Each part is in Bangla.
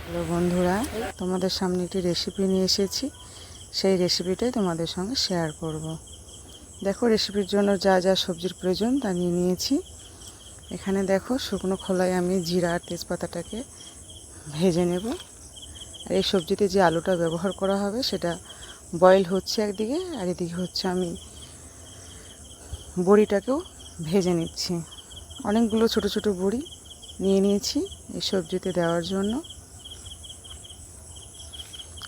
হ্যালো বন্ধুরা, তোমাদের সামনে একটি রেসিপি নিয়ে এসেছি। সেই রেসিপিটাই তোমাদের সঙ্গে শেয়ার করব। দেখো, রেসিপির জন্য যা যা সবজির প্রয়োজন তা নিয়ে নিয়েছি। এখানে দেখো, শুকনো খোলায় আমি জিরা আর তেজপাতাটাকে ভেজে নেব। আর এই সবজিতে যে আলুটা ব্যবহার করা হবে সেটা বয়েল হচ্ছে একদিকে, আর এদিকে হচ্ছে আমি বড়িটাকেও ভেজে নিচ্ছি। অনেকগুলো ছোট ছোট বড়ি নিয়ে নিয়েছি এই সবজিতে দেওয়ার জন্য।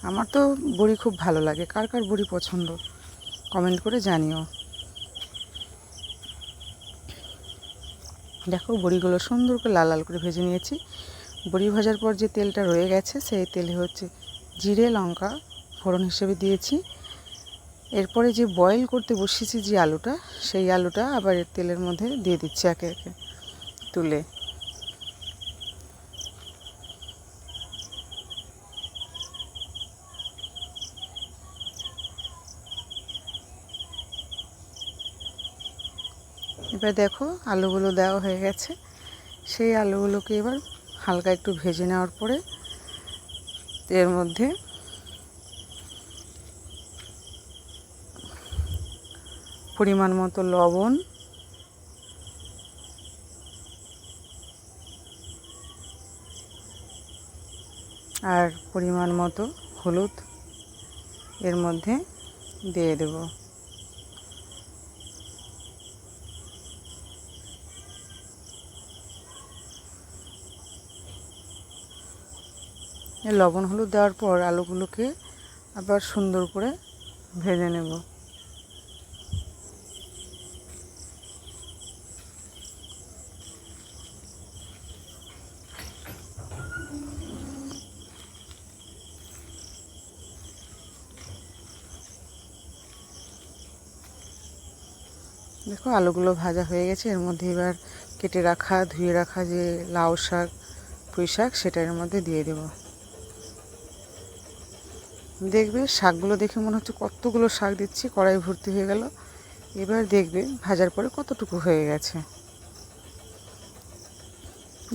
আমার তো বড়ি খুব ভালো লাগে, কার কার বড়ি পছন্দ কমেন্ট করে জানিও। দেখো, বড়িগুলো সুন্দর করে লাল লাল করে ভেজে নিয়েছি। বড়ি ভাজার পর যে তেলটা রয়ে গেছে সেই তেলে হচ্ছে জিরে লঙ্কা ফোড়ন হিসেবে দিয়েছি। এরপরে যে বয়েল করতে বসিয়েছি যে আলুটা, সেই আলুটা আবার এর তেলের মধ্যে দিয়ে দিচ্ছি একে একে তুলে। এবার দেখো, আলুগুলো দেওয়া হয়ে গেছে। সেই আলুগুলোকে এবার হালকা একটু ভেজে নেওয়ার পরে এর মধ্যে পরিমাণ মতো লবণ, আর পরিমাণ মতো হলুদ এর মধ্যে দিয়ে দেব। লবণ হলুদ দেওয়ার পর আলুগুলোকে আবার সুন্দর করে ভেজে নেব। দেখো, আলুগুলো ভাজা হয়ে গেছে। এর মধ্যে এবার কেটে রাখা ধুয়ে রাখা যে লাউ শাক পুঁই শাক সেটা এর মধ্যে দিয়ে দেব। দেখবে শাকগুলো দেখে মনে হচ্ছে কতগুলো শাক দিচ্ছি, কড়াই ভর্তি হয়ে গেল। এবার দেখবে ভাজার পরে কতটুকু হয়ে গেছে।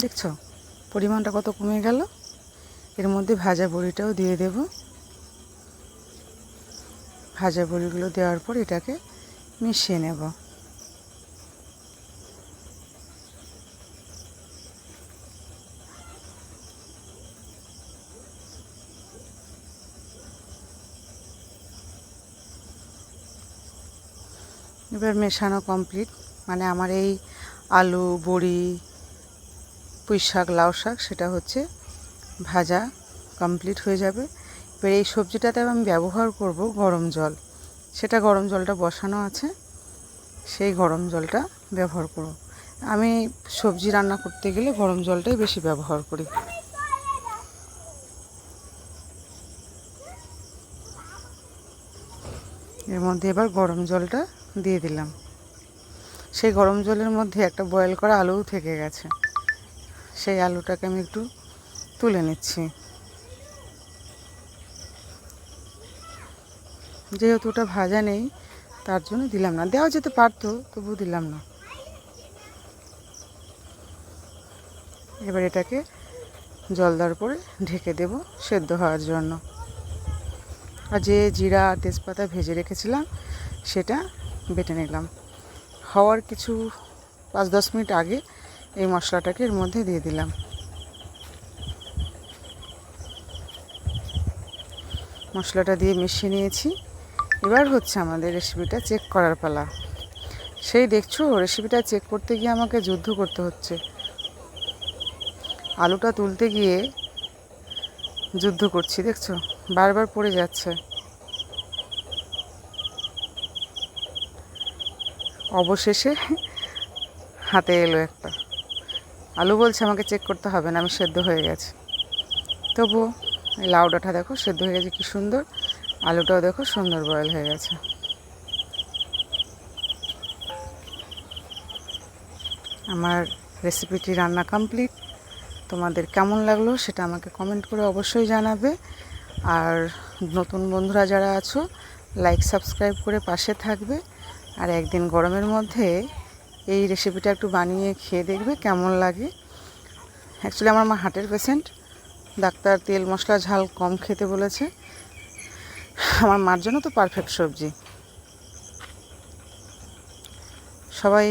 দেখছো পরিমাণটা কত কমে গেল। এর মধ্যে ভাজা বড়িটাও দিয়ে দেব। ভাজা বড়িগুলো দেওয়ার পর এটাকে মিশিয়ে নেব। এবার মেশানো কমপ্লিট, মানে আমার এই আলু বড়ি পুঁই শাক লাউ শাক সেটা হচ্ছে ভাজা কমপ্লিট হয়ে যাবে। এবার এই সবজিটাতে আমি ব্যবহার করব গরম জল। সেটা গরম জলটা বসানো আছে, সেই গরম জলটা ব্যবহার করব। আমি সবজি রান্না করতে গেলে গরম জলটাই বেশি ব্যবহার করি। এর মধ্যে এবার গরম জলটা দিয়ে দিলাম। সেই গরম জলের মধ্যে একটা বয়েল করা আলুও থেকে গেছে, সেই আলুটাকে আমি একটু তুলে নিচ্ছি। যেহেতু ওটা ভাজা নেই তার জন্য দিলাম না, দেওয়া যেতে পারতো, তবু দিলাম না। এবার এটাকে জল দেওয়ার পরে ঢেকে দেব সেদ্ধ হওয়ার জন্য। আর যে জিরা আর তেজপাতা ভেজে রেখেছিলাম সেটা বেটে নিলাম। হওয়ার কিছু 5-10 মিনিট আগে এই মশলাটাকে এর মধ্যে দিয়ে দিলাম। মশলাটা দিয়ে মিশিয়ে নিয়েছি। এবার হচ্ছে আমাদের রেসিপিটা চেক করার পালা। সেই দেখছো, রেসিপিটা চেক করতে গিয়ে আমাকে যুদ্ধ করতে হচ্ছে। আলুটা তুলতে গিয়ে যুদ্ধ করছি, দেখছো বারবার পড়ে যাচ্ছে। অবশেষে হাতে এলো একটা। আলু বলছে আমাকে চেক করতে হবে না, আমি সেদ্ধ হয়ে গেছে। তবুও এই লাউ ডাঁটা দেখো সেদ্ধ হয়ে গেছে কি সুন্দর। আলুটাও দেখো সুন্দর বয়েল হয়ে গেছে। আমার রেসিপিটি রান্না কমপ্লিট। তোমাদের কেমন লাগলো সেটা আমাকে কমেন্ট করে অবশ্যই জানাবে। আর নতুন বন্ধুরা যারা আছো লাইক সাবস্ক্রাইব করে পাশে থাকবে। আর একদিন গরমের মধ্যে এই রেসিপিটা একটু বানিয়ে খেয়ে দেখবে কেমন লাগে। অ্যাকচুয়ালি আমার মা হার্টের পেশেন্ট, ডাক্তার তেল মশলা ঝাল কম খেতে বলেছে। আমার মার জন্য তো পারফেক্ট সবজি। সবাই